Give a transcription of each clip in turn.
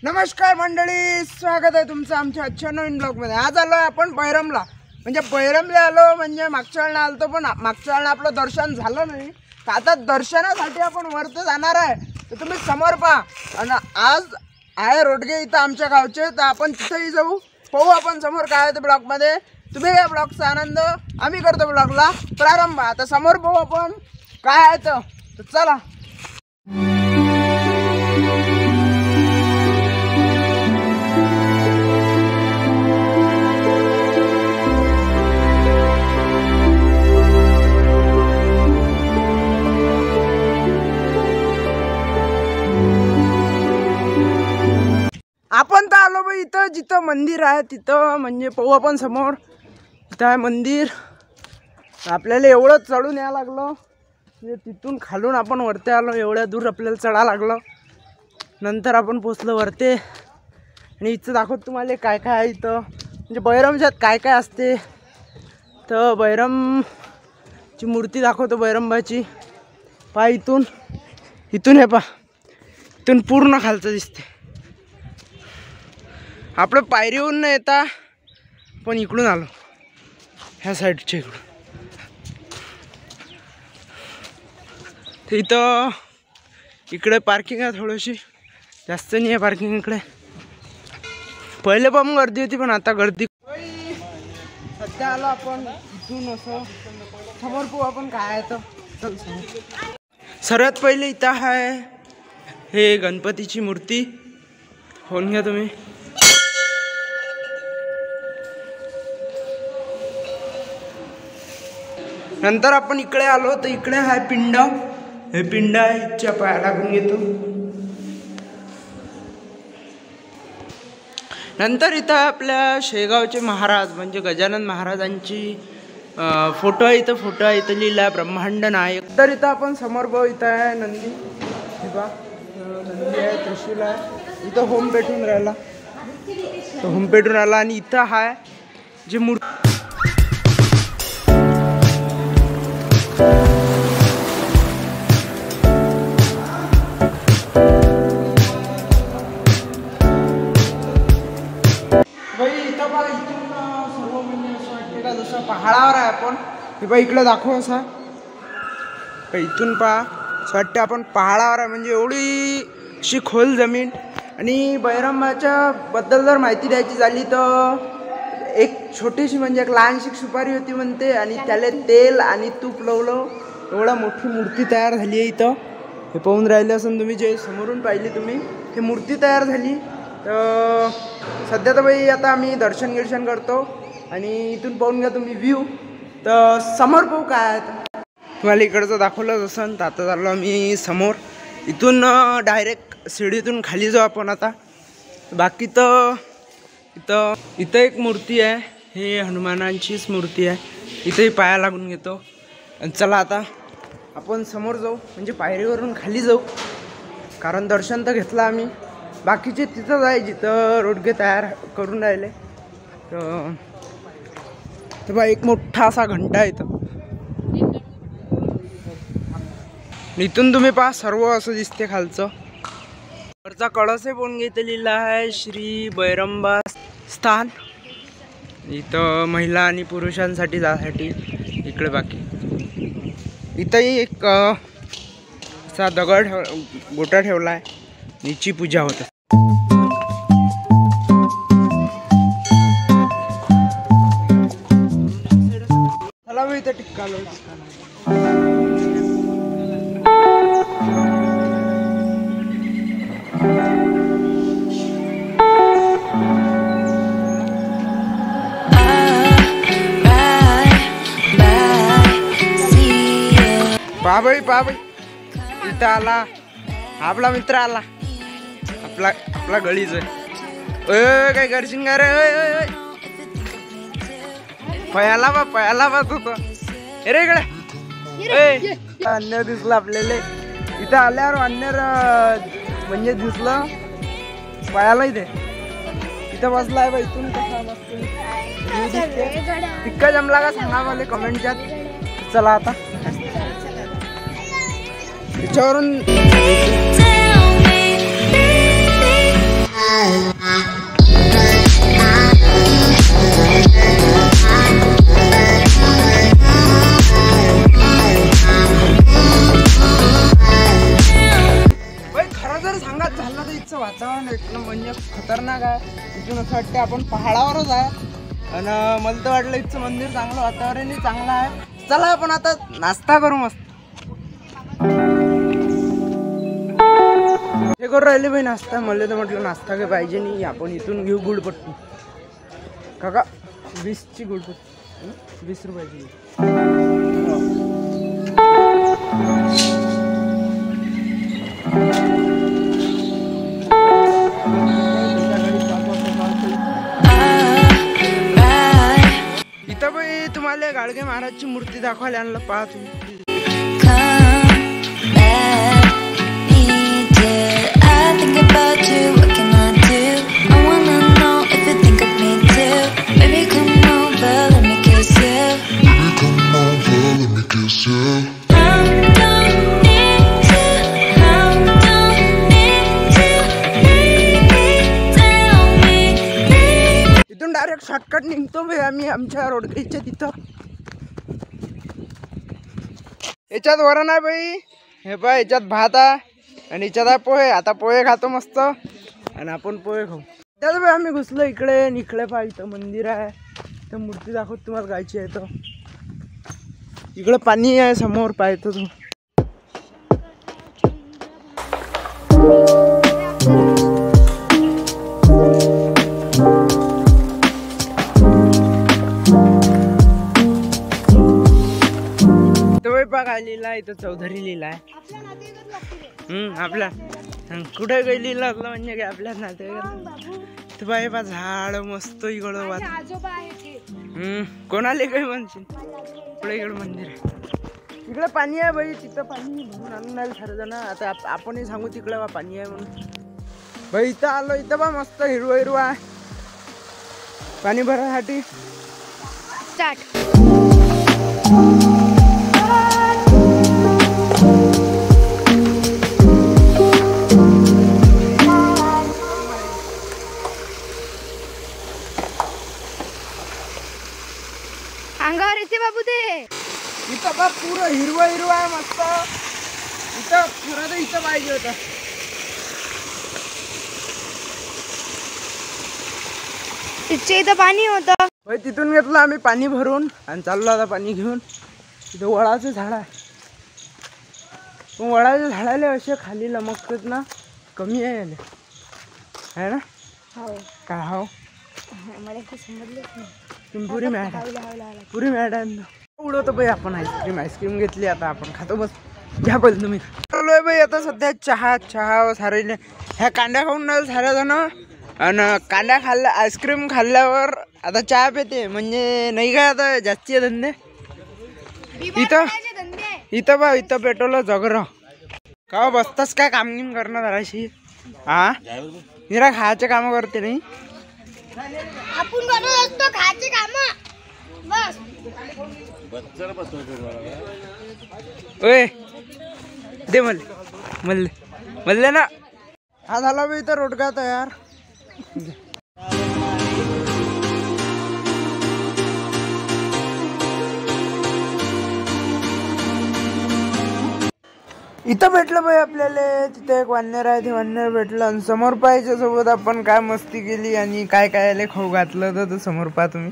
नमस्कार मंडळी, स्वागत आहे तुमचं आमच्या आजच्या नवीन ब्लॉगमध्ये। आज आलो आपण बैरमला, म्हणजे बैरमला आलो म्हणजे मागच्या वेळेला आलतो, पण मागच्या वेळेला आपलं दर्शन झालं नाही। तर आता दर्शनासाठी आपण वरती जाणार आहे, तर तुम्ही समोर पहा। आणि आज आहे रोडगे इथं आमच्या गावचे, तर आपण तिथेही जाऊ, पाहू आपण समोर काय आहे ते ब्लॉगमध्ये। तुम्ही या ब्लॉगचा आनंद, आम्ही करतो ब्लॉगला प्रारंभ। आता समोर पाहू आपण काय आहे तर चला। आपण तर आलो बाई इथं जिथं मंदिर आहे तिथं, म्हणजे पाहू आपण समोर इथं आहे मंदिर। आपल्याला एवढं चढून यायला लागलं, म्हणजे तिथून खालून आपण वरती आलो, एवढ्या दूर आपल्याला चढा लागलं। नंतर आपण पोचलो वरती आणि इथं दाखवतो तुम्हाला काय काय आहे इथं, म्हणजे बैरमच्यात काय काय असते। तर बैरमची मूर्ती दाखवतो, बैरमबाची। पहा इथून हे पहा, इथून पूर्ण खालचं दिसते। आपलं पायरीहून न येता पण इकडून आलो, ह्या साईडच्या इकडून। तर इथं इकडे पार्किंग आहे, थोडीशी जास्त नाही आहे पार्किंग इकडे। पहिले पण गर्दी होती, पण आता गर्दी सध्या आलो आपण इथून। असं समोर पाहू आपण काय आहे तर चल समोर। सर्वात पहिले इथं आहे हे गणपतीची मूर्ती, होऊन घ्या तुम्ही। नंतर आपण इकडे आलो, तर इकडे आहे पिंड, हे पिंड आहे, इथच्या पाया लागून घेतो। नंतर इथं आपल्या शेगावचे महाराज म्हणजे गजानन महाराजांची फोटो आहे, इथं फोटो आहे, इथं लिहिलं आहे ब्रह्मांड नायक। तर इथं आपण समोर बघू, इथं आहे नंदी, हे बा नंदी आहे, त्रिशूल आहे, इथं होम पेटून राहिला, तर होम पेटून राहिला। आणि इथं आहे जे मूर्ती पहाडावर आहे आपण, हे पहा इकडे दाखव असा, इथून पहा असं वाटतं आपण पहाडावर आहे, म्हणजे एवढी अशी खोल जमीन। आणि बैरमच्या बद्दल जर माहिती द्यायची झाली तर एक छोटीशी म्हणजे एक लहानशी सुपारी होती म्हणते, आणि त्याला तेल आणि तूप लावलं, एवढा मोठी मूर्ती तयार झाली आहे इथं। हे पाहून राहिले असून तुम्ही, जे समोरून पाहिली तुम्ही, ही मूर्ती तयार झाली। तर सध्या तर बाई आता आम्ही दर्शन करतो, आणि इथून पाहून घ्या तुम्ही व्ह्यू। तर समोर पाहू काय आहे, तुम्हाला इकडचं दाखवलं जसं। तर आता चाललो आम्ही समोर, इथून डायरेक्ट शिडीतून खाली जाऊ आपण आता। बाकी तर इथं एक मूर्ती आहे, हे हनुमानांचीच मूर्ती आहे, इथंही पाया लागून घेतो। आणि चला आता आपण समोर जाऊ, म्हणजे पायरीवरून खाली जाऊ, कारण दर्शन तर घेतलं आम्ही। बाकीचे तिथंच आहे जिथं रोडगे तयार करून राहिले। तर बा एक मोठा असा घंटा आहे इथं, इथून तुम्ही पहा सर्व असं दिसते खालचं। वरचा कळस पण इथं लिहिलं आहे श्री बैरंबा स्थान। इथं महिला आणि पुरुषांसाठी जाण्यासाठी इकडे। बाकी इथंही एक असा दगड गोटा ठेवला आहे, हिची पूजा होते। चला मी इथं टिक्कालो। पहा बाई इथं आला आपला मित्र, आला आपला गळीच आहे। काय करशील का रे? पयाला बा तू अरे इकडे अन्य दिसलं आपल्याला, इथं आल्यावर अन्य म्हणजे दिसलं पायाला। इथं बसलाय बा, इथून कसा मस्त तिक्का जमला का सांगा मला कमेंटच्यात। चला आता त्याच्यावरून इथचं वातावरण एकदम म्हणजे खतरनाक आहे. इथून असं वाटतं आपण पहाडावरच आहे. आणि मला तर वाटलं इथचं मंदिर चांगलं, वातावरणही चांगलं आहे. चला आपण आता नाश्ता करू मस्त. हे करू राहिले बाई नाश्ता. मला तर म्हटलं नाश्ता काही पाहिजे नाही, आपण इथून घेऊ गुळपट्टी. काका 20ची गुळपट्टी, 20 रुपयाची. इथं बाई तुम्हाला गाडगे महाराजची मूर्ती दाखवायला आणलं, पहा तुम्ही. इथून डायरेक्ट शॉर्टकट निघतो भाई आम्ही आमच्या रोडगेच्या तिथं. याच्यात वरण आहे बाई, हे पहा याच्यात भात आहे आणि याच्यात आहे पोहे. आता पोहे खातो मस्त आणि आपण पोहे खाऊ. त्याच बाई आम्ही घुसलो इकडे. निकडे पहा इथं मंदिर आहे, तर मूर्ती दाखवत तुम्हाला गायची आहे. तर इकडे पाणी आहे समोर, पाहतो तू. काय लिहिला इथं, चौधरी लिहिला आहे. आपल्या कुठे काही लिहिलं असलं म्हणजे काय आपल्या नाते बाई बा झाड मस्त इकडं वाट. कोणाला काही म्हणशील, पुढे इकडं मंदिर आहे. इकडे पाणी आहे बाई, तिथं पाणी भरून आणून नाही सर्वजण. आता आपणही सांगू तिकडे बा पाणी आहे म्हणून. बाई इथं आलो, इथं बा मस्त हिरवा हिरवा आहे पाणी भरायसाठी. अंगावर येते बाबू ते. इथं बघ पुरं हिरवा हिरवा आहे मस्त. इथं खरं तर इथं पाहिजे होतं. तिथे इथं पाणी होतं. तिथून घेतलं आम्ही पाणी भरून आणि चाललो आता पाणी घेऊन. इथं वडाचं झाड आहे. वडाच्या झाडाला असे खाली लमकतात ना, कमी आहे याले, आहे ना. हो काय हो, मला काही समजलंच नाही. पुरी मॅट आहे, पुरी मॅट आहे. उडवतो बाई आपण आईस्क्रीम घेतली. आता आपण खातो बस. घ्या पहिले तुम्ही. चाललोय बाई आता सध्या चहा सारे. ह्या कांद्या खाऊन नाही साऱ्या जण. आणि कांद्या खाल्ल्या, आईस्क्रीम खाल्ल्यावर आता चहा पिते म्हणजे नाही काय आता जास्ती धंदे. इथं बा इथं पेट्रोल जगर का बसताच काय काम गिम करणं जराशी. हा निरा खायचे काम करते नाही. आपण करत असतो खायचे काम बस. ओय दे मल्ले ना. हा झाला बी इथं रोडगा तयार. इथं भेटलं बाई आपल्याला. तिथे एक वानर आहे, ते वानर भेटलं आणि समोर पाहायच्या सोबत आपण काय मस्ती केली आणि काय काय खाऊ घातलं तर समोर पहा तुम्ही.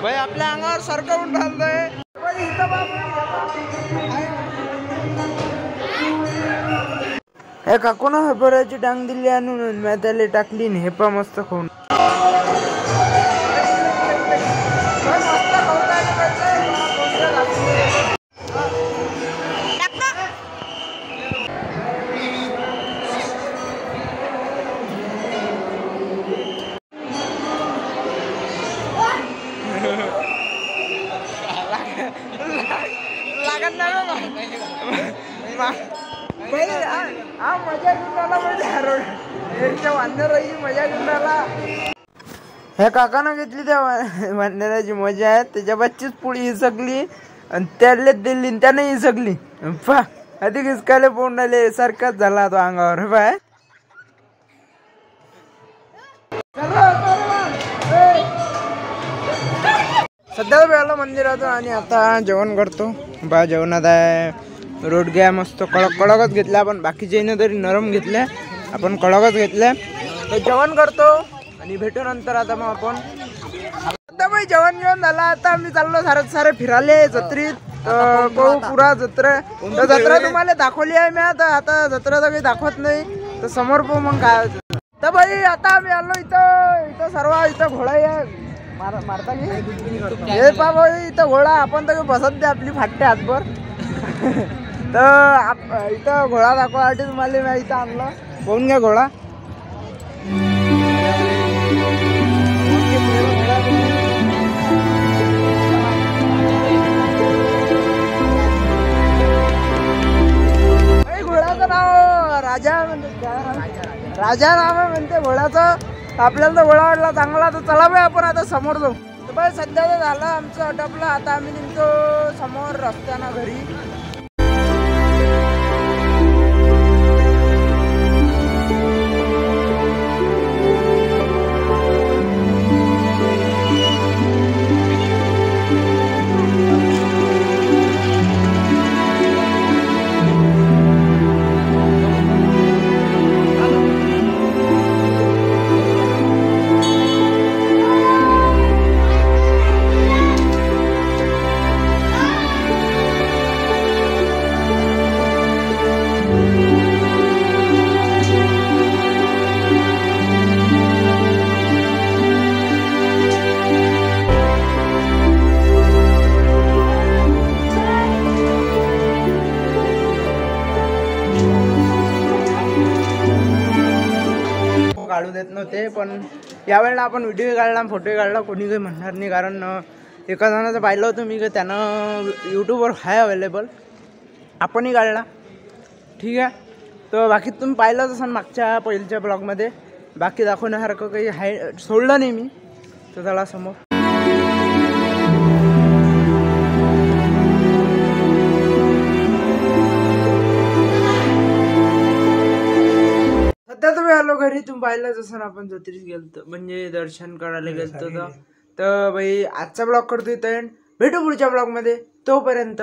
बाई आपल्या अंगावर सरकवून घालतोय. हे काकून हरभऱ्याची डांग दिली आणून मी त्याला टाकली. हे पा मस्त खाऊन. लागत हा मजा गुंडाला म्हणजे वानराची मजा गुंडाला. ह्या काकानं घेतली त्या वानराची मजा आहे. त्याच्या बच्चीच पुळी हिसकली आणि त्याला दिली, त्याने हिसकली. अधिक हिसकायला पोंडाले सारखाच झाला तो अंगावर. बाय सध्या मी आलो मंदिरातून आणि आता जेवण करतो. बा जेवणात आहे रोडग्या मस्त कडक कडकच घेतल्या आपण, बाकीचे तरी नरम घेतल्या, आपण कडकच घेतल्या. तर जेवण करतो आणि भेटू नंतर. आता मग आपण आता मग जेवण झालं. आता आम्ही चाललो सारे फिराले जत्रेत. पुरा जत्रा तुम्हाला दाखवली आहे मी. आता जत्रा तर काही दाखवत नाही, तर समोर पाहू मग काय. तर भाई आता आम्ही आलो इथं सर्व इथं घोडा आहे मारता हे पा भाई इथं घोडा. आपण तर बसत दे आपली फाटते हातभर. तर इथं घोडा दाखवासाठी तुम्हाला मी इथं आणलं. पाहून घ्या घोडा. घोड्याचं नाव राजा नाव आहे म्हणते घोड्याचं. आपल्याला तर घोडा वाटला चांगला, तर चला बाई आपण आता समोर जाऊ. तर बाई सध्या तर झालं आमचं अटपलं. आता आम्ही निघतो समोर रस्त्यानं घरी. काढू देत नव्हते, पण यावेळेला आपण व्हिडिओ काढला, फोटो काढला, कोणी काही म्हणणार नाही. कारण एका जणाचं पाहिलं होतं मी, त्यानं यूट्यूबवर आहे अवेलेबल, आपणही काढला. ठीक आहे. तर बाकी तुम्ही पाहिलंच असाल मागच्या पहिल्याच्या ब्लॉगमध्ये. बाकी दाखवण्यासारखं काही आहे सोडलं नाही मी. तर चला समोर. सध्या तुम्ही आलो घरी. तुम्ही पाहिलंच असं आपण जत्रेत गेलतो, म्हणजे दर्शन करायला गेलतो. तर भाई आजचा ब्लॉग करतो इथं. भेटू पुढच्या ब्लॉगमध्ये. तोपर्यंत